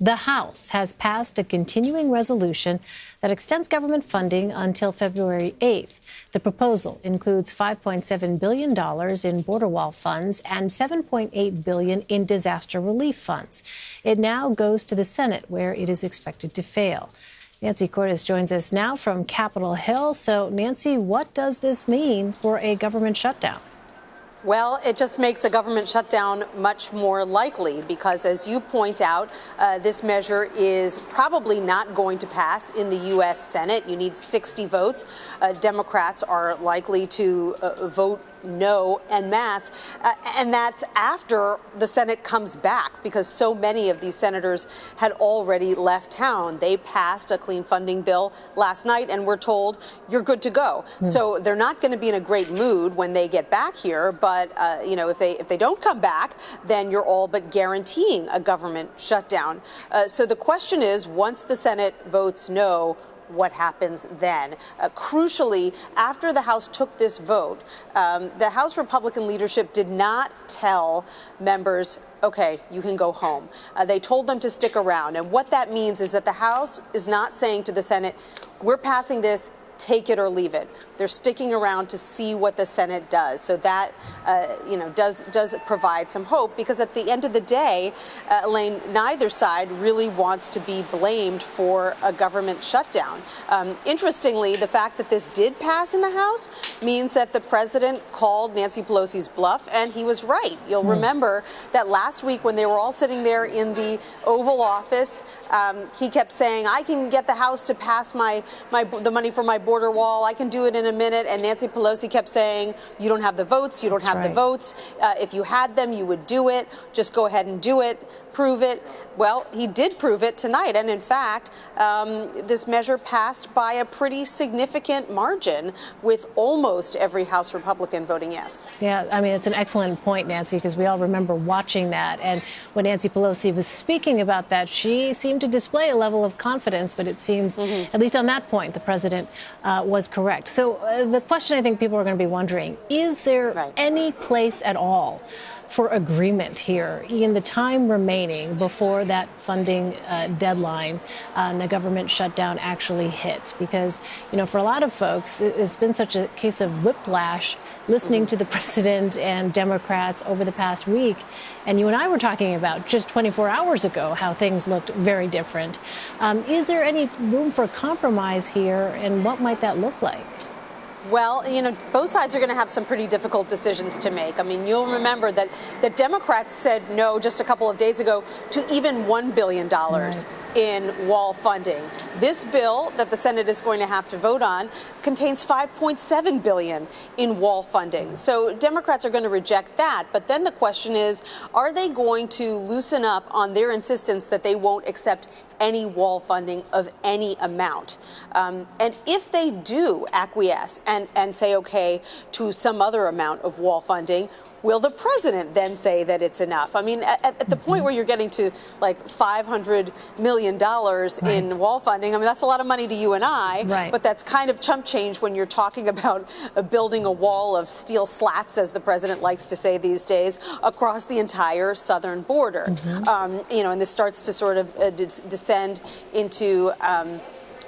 The House has passed a continuing resolution that extends government funding until February 8th. The proposal includes $5.7 billion in border wall funds and $7.8 billion in disaster relief funds. It now goes to the Senate, where it is expected to fail. Nancy Cordes joins us now from Capitol Hill. So, Nancy, what does this mean for a government shutdown? Well, it just makes a government shutdown much more likely because, as you point out, this measure is probably not going to pass in the U.S. Senate. You need 60 votes. Democrats are likely to vote no en masse, and that's after the Senate comes back because so many of these senators had already left town. They passed a clean funding bill last night, and we're told you're good to go. So they're not going to be in a great mood when they get back here, but if they don't come back, then you're all but guaranteeing a government shutdown. So the question is, once the Senate votes no, what happens then? Crucially, after the House took this vote, the House Republican leadership did not tell members, okay, you can go home. They told them to stick around. And what that means is that the House is not saying to the Senate, we're passing this, take it or leave it. They're sticking around to see what the Senate does. So that, does provide some hope, because at the end of the day, Elaine, neither side really wants to be blamed for a government shutdown. Interestingly, the fact that this did pass in the House means that the president called Nancy Pelosi's bluff, and he was right. You'll remember that last week when they were all sitting there in the Oval Office, he kept saying, I can get the House to pass the money for my border wall. I can do it in a minute. And Nancy Pelosi kept saying, you don't have the votes. You don't have the votes. If you had them, you would do it. Just go ahead and do it. Prove it. Well, he did prove it tonight. And in fact, this measure passed by a pretty significant margin, with almost every House Republican voting yes. Yeah, I mean, it's an excellent point, Nancy, because we all remember watching that. And when Nancy Pelosi was speaking about that, she seemed to display a level of confidence. But it seems, at least on that point, the president was correct. So the question I think people are going to be wondering, is there any place at all for agreement here in the time remaining before that funding deadline and the government shutdown actually hits? Because, for a lot of folks, it's been such a case of whiplash listening to the president and Democrats over the past week. And you and I were talking about just 24 hours ago how things looked very different. Is there any room for compromise here, and what might that look like? Well, both sides are going to have some pretty difficult decisions to make. I mean, you'll remember that the Democrats said no just a couple of days ago to even $1 billion in wall funding. This bill that the Senate is going to have to vote on contains $5.7 billion in wall funding. So Democrats are going to reject that. But then the question is, are they going to loosen up on their insistence that they won't accept any wall funding of any amount? And if they do acquiesce and say okay to some other amount of wall funding, will the president then say that it's enough? I mean, at the point where you're getting to like $500 million in wall funding, I mean, that's a lot of money to you and I, but that's kind of chump change when you're talking about building a wall of steel slats, as the president likes to say these days, across the entire southern border. And this starts to sort of descend into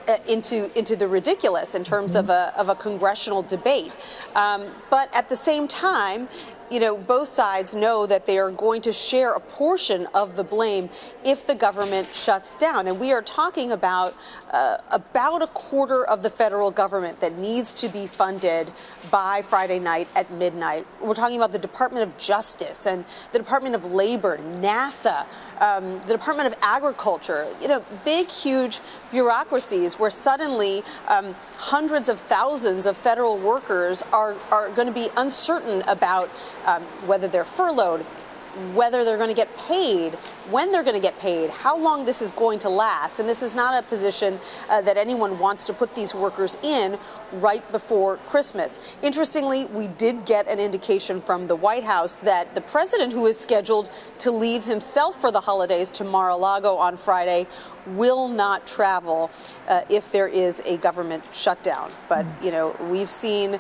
the ridiculous in terms of a congressional debate. But at the same time, both sides know that they are going to share a portion of the blame if the government shuts down. And we are talking about a quarter of the federal government that needs to be funded by Friday night at midnight. We're talking about the Department of Justice and the Department of Labor, NASA, the Department of Agriculture, big, huge bureaucracies where suddenly hundreds of thousands of federal workers are going to be uncertain about whether they're furloughed, whether they're going to get paid, when they're going to get paid, how long this is going to last. And this is not a position that anyone wants to put these workers in right before Christmas. Interestingly, we did get an indication from the White House that the president, who is scheduled to leave himself for the holidays to Mar-a-Lago on Friday, will not travel if there is a government shutdown. But, we've seen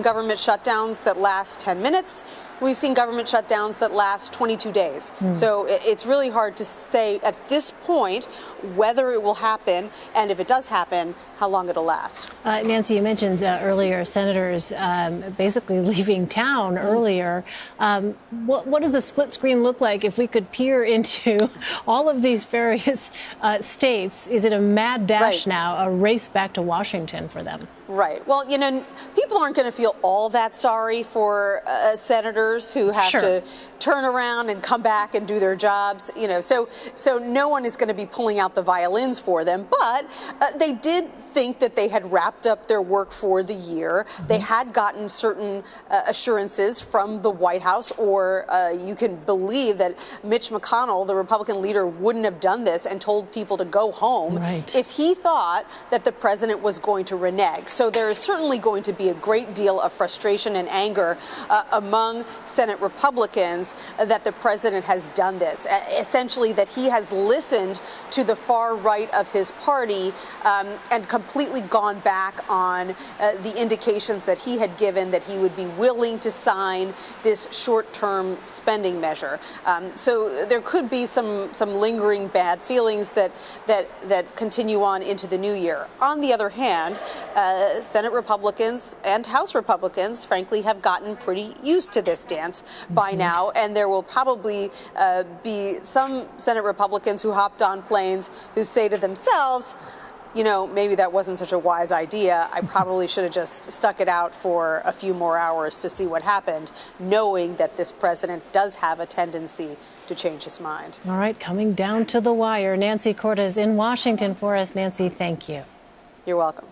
government shutdowns that last 10 minutes. We've seen government shutdowns that last 22 days. So it's it's really hard to say at this point whether it will happen, and if it does happen, how long it'll last. Nancy, you mentioned earlier senators basically leaving town earlier. What does the split screen look like if we could peer into all of these various states? Is it a mad dash now, a race back to Washington for them? Right. Well, you know, people aren't going to feel all that sorry for senators who have to turn around and come back and do their jobs. You know, so no one is going to be pulling out the violins for them. But they did think that they had wrapped up their work for the year. They had gotten certain assurances from the White House, or you can believe that Mitch McConnell, the Republican leader, wouldn't have done this and told people to go home if he thought that the president was going to renege. So there is certainly going to be a great deal of frustration and anger among Senate Republicans that the president has done this. Essentially, that he has listened to the far right of his party and completely gone back on the indications that he had given that he would be willing to sign this short-term spending measure. So there could be some lingering bad feelings that continue on into the new year. On the other hand, Senate Republicans and House Republicans, frankly, have gotten pretty used to this dance by now, and there will probably be some Senate Republicans who hopped on planes who say to themselves, you know, maybe that wasn't such a wise idea. I probably should have just stuck it out for a few more hours to see what happened, knowing that this president does have a tendency to change his mind. All right, coming down to the wire, Nancy Cortez in Washington for us. Nancy, thank you. You're welcome.